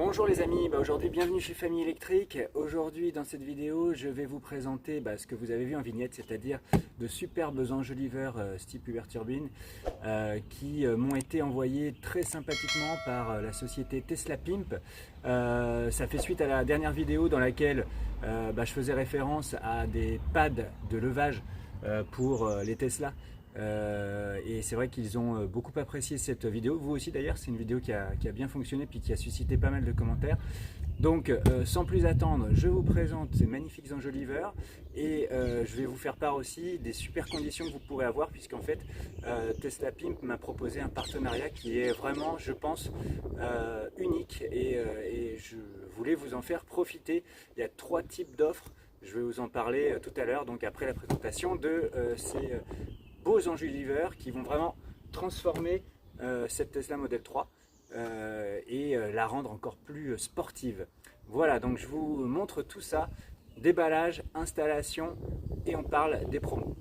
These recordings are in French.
Bonjour les amis, aujourd'hui bienvenue chez Famille Électrique. Aujourd'hui dans cette vidéo je vais vous présenter ce que vous avez vu en vignette, c'est-à-dire de superbes enjoliveurs style Uber Turbine qui m'ont été envoyés très sympathiquement par la société Tesla Pimp. Ça fait suite à la dernière vidéo dans laquelle je faisais référence à des pads de levage pour les Tesla. Et c'est vrai qu'ils ont beaucoup apprécié cette vidéo, vous aussi d'ailleurs. C'est une vidéo qui a bien fonctionné puis qui a suscité pas mal de commentaires. Donc sans plus attendre, je vous présente ces magnifiques enjoliveurs et je vais vous faire part aussi des super conditions que vous pourrez avoir, puisqu'en fait Tesla Pimp m'a proposé un partenariat qui est vraiment, je pense, unique et je voulais vous en faire profiter. Il y a 3 types d'offres, je vais vous en parler tout à l'heure, donc après la présentation de ces beaux enjoliveurs qui vont vraiment transformer cette Tesla Model 3 et la rendre encore plus sportive. Voilà, donc je vous montre tout ça, déballage, installation, et on parle des promos.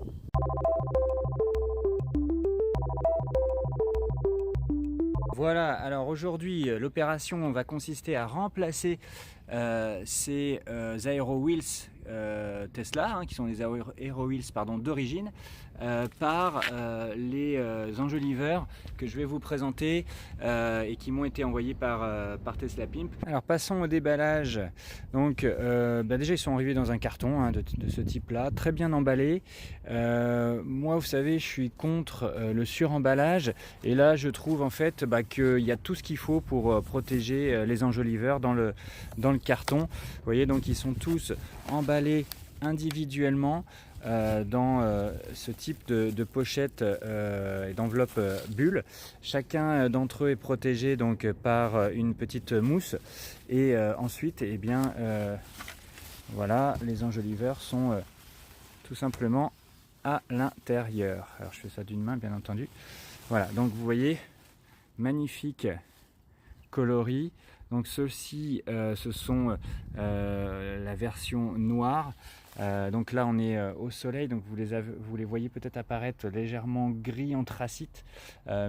Voilà, alors aujourd'hui l'opération va consister à remplacer ces Aero Wheels Tesla, qui sont les Aero Wheels d'origine, par les enjoliveurs que je vais vous présenter et qui m'ont été envoyés par Tesla Pimp. Alors passons au déballage. Donc déjà ils sont arrivés dans un carton de ce type là, très bien emballé. Moi vous savez, je suis contre le suremballage, et là je trouve en fait qu'il y a tout ce qu'il faut pour protéger les enjoliveurs dans le carton. Vous voyez, donc ils sont tous emballés individuellement dans ce type de pochette et d'enveloppe bulle. Chacun d'entre eux est protégé donc par une petite mousse, et ensuite voilà, les enjoliveurs sont tout simplement à l'intérieur. Alors je fais ça d'une main bien entendu. Voilà, donc vous voyez, magnifique coloris. Donc ceux-ci ce sont la version noire. Donc là on est au soleil, donc vous les voyez peut-être apparaître légèrement gris anthracite,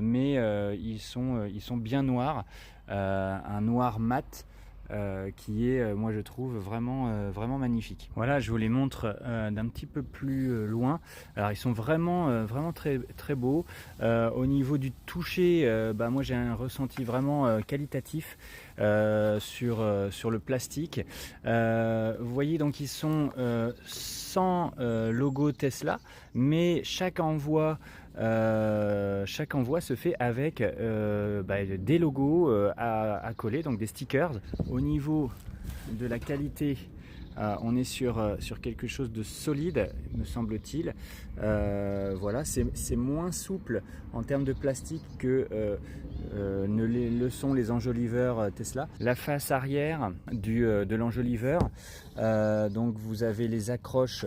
mais ils sont bien noirs, un noir mat qui est, moi je trouve, vraiment magnifique. Voilà, je vous les montre d'un petit peu plus loin. Alors ils sont vraiment très beaux. Au niveau du toucher, moi j'ai un ressenti vraiment qualitatif sur le plastique. Vous voyez, donc ils sont sans logo Tesla, mais chaque envoi se fait avec des logos à coller, donc des stickers. Au niveau de la qualité, on est sur quelque chose de solide, me semble-t-il. Voilà, c'est moins souple en termes de plastique que ne le sont les enjoliveurs Tesla. La face arrière de l'enjoliveur, donc vous avez les accroches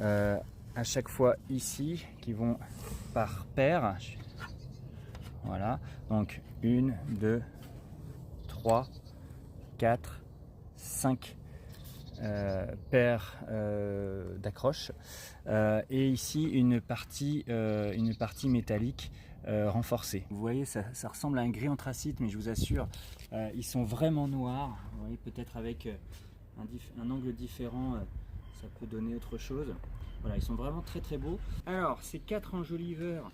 à chaque fois ici qui vont par paire. Voilà, donc 1, 2, 3, 4, 5 paires d'accroches, et ici une partie métallique renforcée. Vous voyez, ça ressemble à un gris anthracite, mais je vous assure, ils sont vraiment noirs. Vous voyez, peut-être avec un angle différent, ça peut donner autre chose. Voilà, ils sont vraiment très beaux. Alors, ces 4 enjoliveurs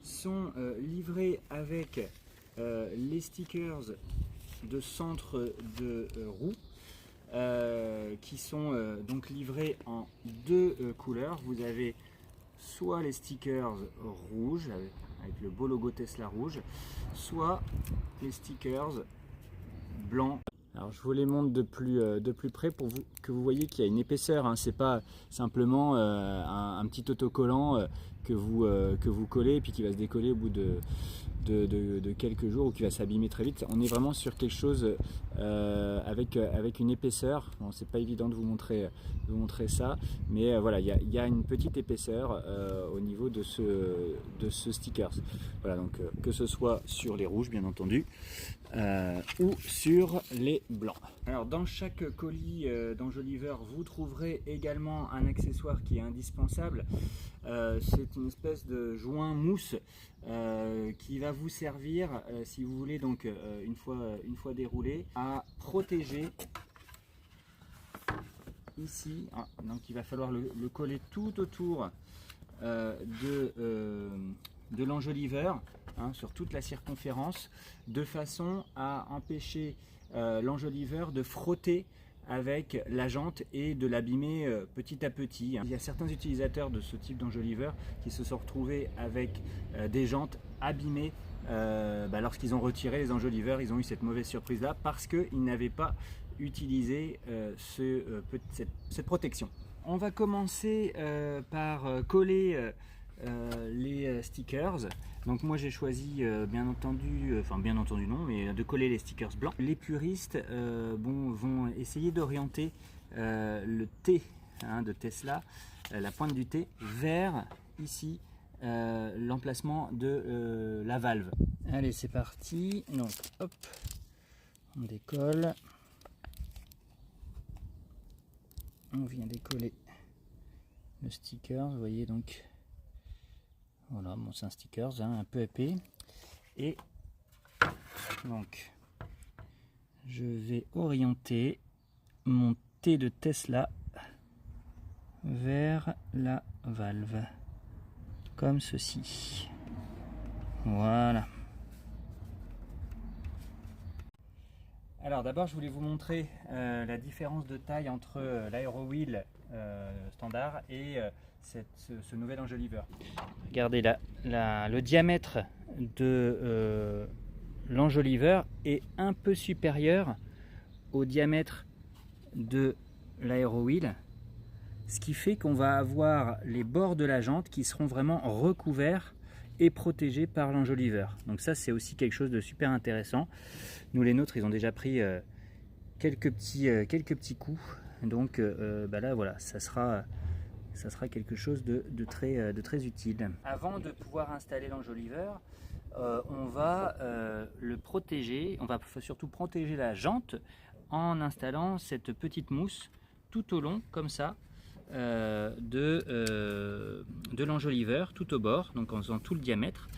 sont livrés avec les stickers de centre de roue, qui sont donc livrés en 2 couleurs. Vous avez soit les stickers rouges avec le beau logo Tesla rouge, soit les stickers blancs. Alors je vous les montre de plus près pour que vous voyez qu'il y a une épaisseur, c'est pas simplement un petit autocollant que vous collez et puis qui va se décoller au bout de quelques jours, ou qui va s'abîmer très vite. On est vraiment sur quelque chose avec une épaisseur. Bon, c'est pas évident de vous montrer ça, mais voilà, il y a une petite épaisseur au niveau de ce stickers. Voilà, donc que ce soit sur les rouges bien entendu, ou sur les blancs. Alors dans chaque colis d'enjoliveur, vous trouverez également un accessoire qui est indispensable. C'est une espèce de joint mousse qui va vous servir, si vous voulez, donc une fois déroulé, à protéger ici. Donc il va falloir le coller tout autour de l'enjoliveur, sur toute la circonférence, de façon à empêcher l'enjoliveur de frotter avec la jante et de l'abîmer petit à petit. Il y a certains utilisateurs de ce type d'enjoliveur qui se sont retrouvés avec des jantes abîmées lorsqu'ils ont retiré les enjoliveurs. Ils ont eu cette mauvaise surprise là parce qu'ils n'avaient pas utilisé cette protection. On va commencer par coller les stickers. Donc moi j'ai choisi bien entendu non, mais de coller les stickers blancs. Les puristes vont essayer d'orienter le T de Tesla, la pointe du T, vers ici l'emplacement de la valve. Allez, c'est parti. Donc hop, on décolle. On vient décoller le sticker, vous voyez, donc voilà, bon, c'est un sticker un peu épais, et donc je vais orienter mon T de Tesla vers la valve comme ceci. Voilà. Alors d'abord je voulais vous montrer la différence de taille entre l'aérowheel standard et ce nouvel enjoliveur. Regardez le diamètre de l'enjoliveur est un peu supérieur au diamètre de l'aérowheel, ce qui fait qu'on va avoir les bords de la jante qui seront vraiment recouverts et protégés par l'enjoliveur. Donc ça c'est aussi quelque chose de super intéressant. Nous les nôtres ils ont déjà pris quelques petits coups, donc là voilà, ça sera quelque chose de très utile. Avant de pouvoir installer l'enjoliveur, on va le protéger, on va surtout protéger la jante en installant cette petite mousse tout au long comme ça de l'enjoliveur, tout au bord, donc en faisant tout le diamètre,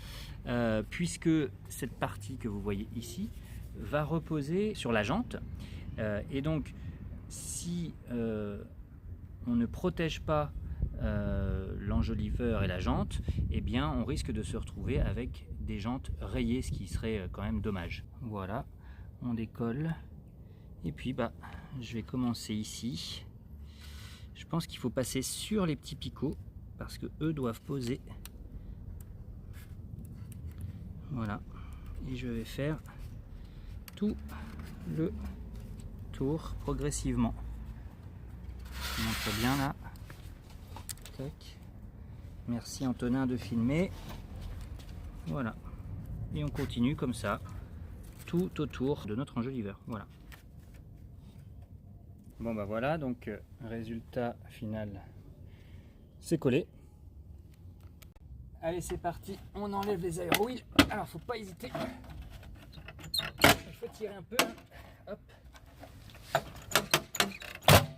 puisque cette partie que vous voyez ici va reposer sur la jante, et donc si on ne protège pas l'enjoliveur et la jante, eh bien on risque de se retrouver avec des jantes rayées, ce qui serait quand même dommage. Voilà, on décolle, et puis je vais commencer ici. Je pense qu'il faut passer sur les petits picots parce que eux doivent poser. Voilà, et je vais faire tout le tour progressivement. Je montre bien là. Tac. Merci Antonin de filmer. Voilà, et on continue comme ça tout autour de notre enjoliveur. Voilà. Bon voilà, donc résultat final, c'est collé. Allez, c'est parti, on enlève les aérowheels. Alors faut pas hésiter, il faut tirer un peu. Hop,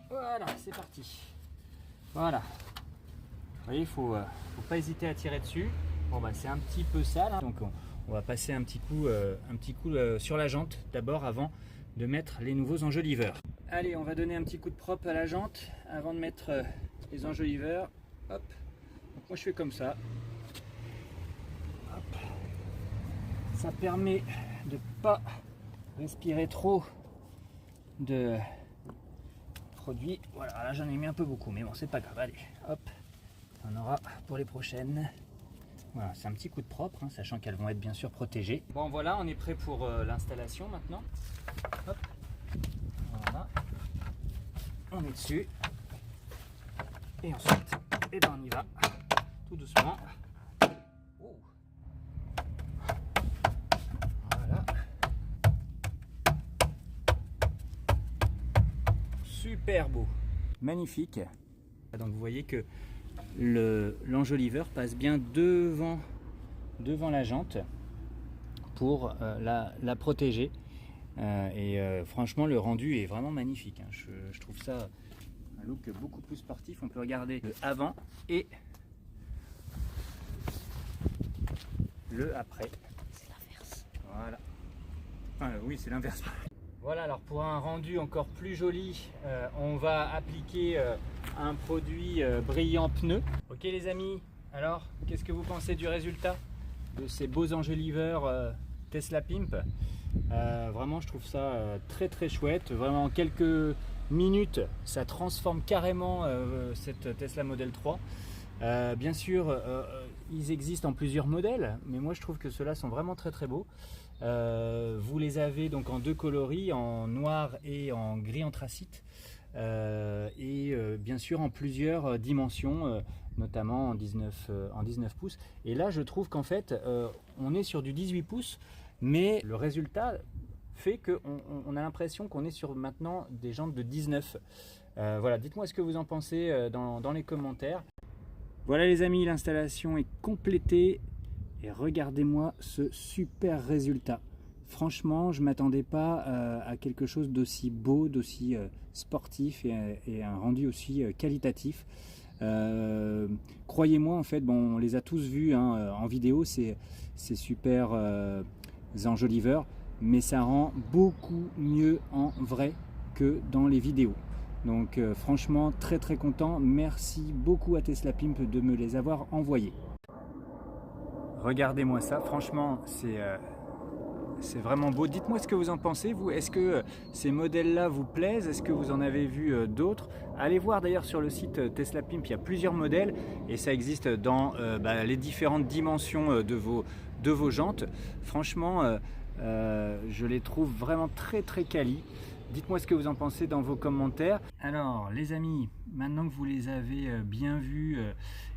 voilà, c'est parti. Voilà, vous voyez, il faut pas hésiter à tirer dessus. Bon c'est un petit peu sale, donc on va passer un petit coup sur la jante d'abord avant de mettre les nouveaux enjoliveurs. Allez, on va donner un petit coup de propre à la jante avant de mettre les enjoliveurs. Hop. Donc moi je fais comme ça. Hop. Ça permet de pas respirer trop de produit. Voilà, là j'en ai mis un peu beaucoup, mais bon c'est pas grave. Allez, hop, on aura pour les prochaines. Voilà, c'est un petit coup de propre, sachant qu'elles vont être bien sûr protégées. Bon voilà, on est prêt pour l'installation maintenant. Hop. Voilà, on est dessus, et ensuite on y va tout doucement. Oh. Voilà, super beau, magnifique. Donc vous voyez que l'enjoliveur passe bien devant la jante pour la protéger Franchement, le rendu est vraiment magnifique, hein. Je trouve ça un look beaucoup plus sportif. On peut regarder le avant et le après. C'est l'inverse. Voilà. Enfin, oui, c'est l'inverse. Voilà, alors pour un rendu encore plus joli, on va appliquer un produit brillant pneu. Ok les amis, alors qu'est-ce que vous pensez du résultat de ces beaux enjoliveurs Tesla Pimp? Vraiment, je trouve ça très très chouette. Vraiment, en quelques minutes, ça transforme carrément cette Tesla Model 3. Bien sûr, ils existent en plusieurs modèles, mais moi je trouve que ceux-là sont vraiment très très beaux. Vous les avez donc en deux coloris, en noir et en gris anthracite, bien sûr en plusieurs dimensions, notamment en 19 pouces. Et là je trouve qu'en fait on est sur du 18 pouces, mais le résultat fait qu'on a l'impression qu'on est sur maintenant des jantes de 19. Voilà, dites-moi ce que vous en pensez dans les commentaires. Voilà les amis, l'installation est complétée et regardez-moi ce super résultat. Franchement, je ne m'attendais pas à quelque chose d'aussi beau, d'aussi sportif et un rendu aussi qualitatif. Croyez-moi, en fait, bon, on les a tous vus hein, en vidéo, c'est super enjoliveurs, mais ça rend beaucoup mieux en vrai que dans les vidéos. Donc franchement très très content, merci beaucoup à Tesla Pimp de me les avoir envoyés. Regardez-moi ça, franchement c'est vraiment beau. Dites-moi ce que vous en pensez, vous. Est-ce que ces modèles-là vous plaisent? Est-ce que vous en avez vu d'autres? Allez voir d'ailleurs sur le site Tesla Pimp, il y a plusieurs modèles et ça existe dans les différentes dimensions de vos jantes. Franchement, je les trouve vraiment très très quali. Dites-moi ce que vous en pensez dans vos commentaires. Alors les amis, maintenant que vous les avez bien vus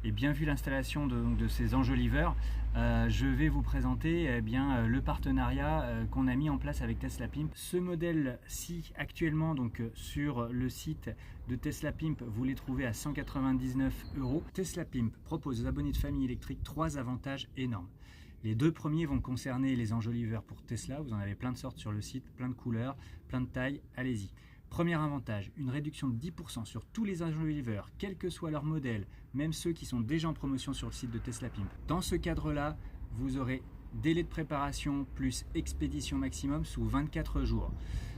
et bien vu l'installation de ces enjoliveurs, je vais vous présenter le partenariat qu'on a mis en place avec Tesla Pimp. Ce modèle-ci actuellement donc sur le site de Tesla Pimp, vous les trouvez à 199 €. Tesla Pimp propose aux abonnés de famille électrique 3 avantages énormes. Les deux premiers vont concerner les enjoliveurs pour Tesla. Vous en avez plein de sortes sur le site, plein de couleurs, plein de tailles, allez-y. Premier avantage, une réduction de 10% sur tous les enjoliveurs, quel que soit leur modèle, même ceux qui sont déjà en promotion sur le site de Tesla Pimp. Dans ce cadre-là, vous aurez délai de préparation plus expédition maximum sous 24 jours.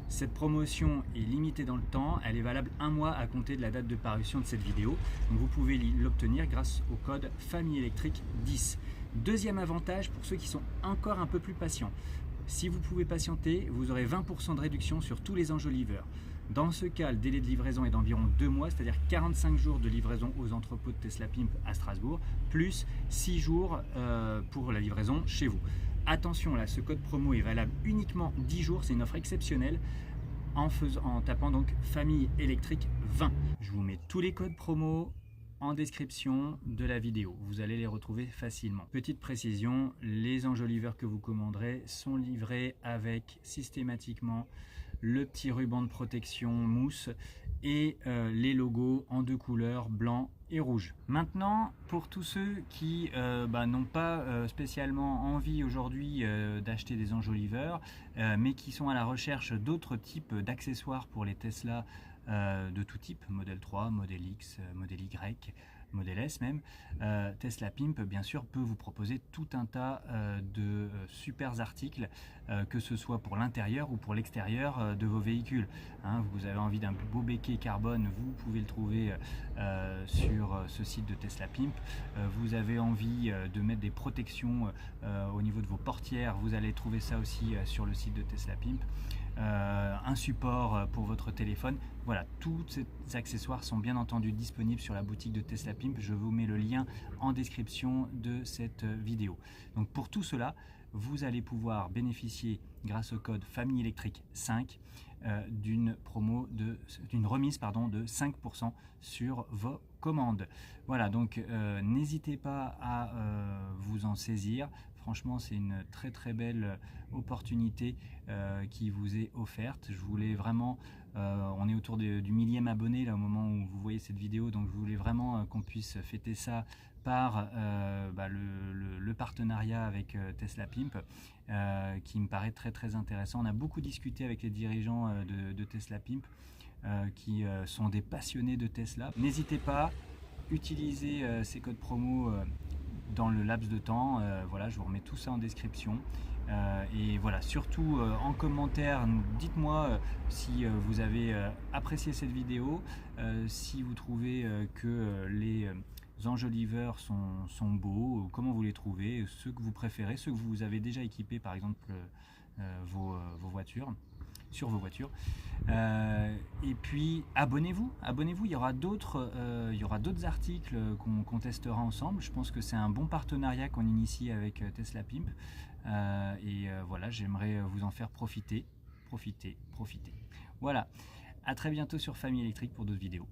Cette promotion est limitée dans le temps, elle est valable 1 mois à compter de la date de parution de cette vidéo. Donc vous pouvez l'obtenir grâce au code Famille Électrique 10. Deuxième avantage pour ceux qui sont encore un peu plus patients. Si vous pouvez patienter, vous aurez 20% de réduction sur tous les enjoliveurs. Dans ce cas, le délai de livraison est d'environ 2 mois, c'est-à-dire 45 jours de livraison aux entrepôts de Tesla Pimp à Strasbourg, plus 6 jours pour la livraison chez vous. Attention là, ce code promo est valable uniquement 10 jours, c'est une offre exceptionnelle en tapant donc Famille Électrique 20. Je vous mets tous les codes promo en description de la vidéo, vous allez les retrouver facilement. Petite précision, les enjoliveurs que vous commanderez sont livrés avec systématiquement le petit ruban de protection mousse et les logos en 2 couleurs, blanc et rouge. Maintenant, pour tous ceux qui n'ont pas spécialement envie aujourd'hui d'acheter des enjoliveurs, mais qui sont à la recherche d'autres types d'accessoires pour les Tesla de tout type, modèle 3, modèle X, modèle Y, modèle S même, Tesla Pimp bien sûr peut vous proposer tout un tas de super articles, que ce soit pour l'intérieur ou pour l'extérieur de vos véhicules. Hein, vous avez envie d'un beau béquet carbone, vous pouvez le trouver sur ce site de Tesla Pimp. Vous avez envie de mettre des protections au niveau de vos portières, vous allez trouver ça aussi sur le site de Tesla Pimp. Un support pour votre téléphone. Voilà, tous ces accessoires sont bien entendu disponibles sur la boutique de Tesla Pimp. Je vous mets le lien en description de cette vidéo. Donc pour tout cela, vous allez pouvoir bénéficier grâce au code Famille Électrique 5 d'une remise de 5% sur vos commandes. Voilà, donc n'hésitez pas à vous en saisir. franchement c'est une très belle opportunité qui vous est offerte. Je voulais vraiment, on est autour du 1000e abonné là au moment où vous voyez cette vidéo, donc je voulais vraiment qu'on puisse fêter ça par le partenariat avec Tesla Pimp, qui me paraît très intéressant. On a beaucoup discuté avec les dirigeants de Tesla Pimp, qui sont des passionnés de Tesla. N'hésitez pas, utilisez ces codes promo dans le laps de temps. Voilà, je vous remets tout ça en description. Et voilà, surtout en commentaire, dites-moi si vous avez apprécié cette vidéo, si vous trouvez que les enjoliveurs sont beaux, comment vous les trouvez, ceux que vous préférez, ceux que vous avez déjà équipés par exemple vos voitures, sur vos voitures. Et puis abonnez-vous, il y aura d'autres articles qu'on testera ensemble. Je pense que c'est un bon partenariat qu'on initie avec Tesla Pimp, et voilà, j'aimerais vous en faire profiter. Voilà, à très bientôt sur Famille Électrique pour d'autres vidéos.